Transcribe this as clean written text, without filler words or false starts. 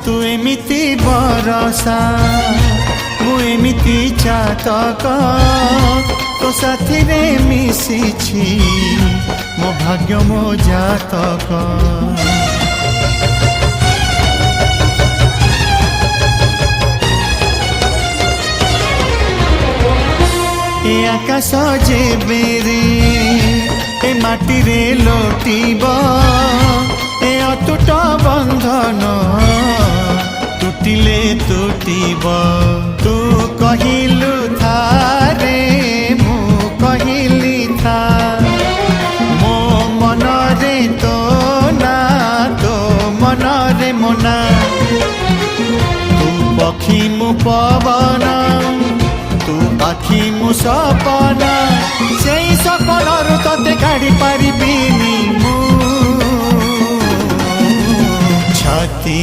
तू एमिति बरसा मु एमिति चातक तो साथी रे मिशिछि मो भाग्य मो जातक। ए आकाश जेबेरे ए माटी रे लोटिब ए अटूट बंधन टूटिले टूटिब। तू कहिलु थारे मु कहिली था मो मन रे तो ना तो मन रे मोना। तू पक्षी मु पवन तू आखि मु सपना से सपन तते काढ़ी पारिबिनी मु छाती।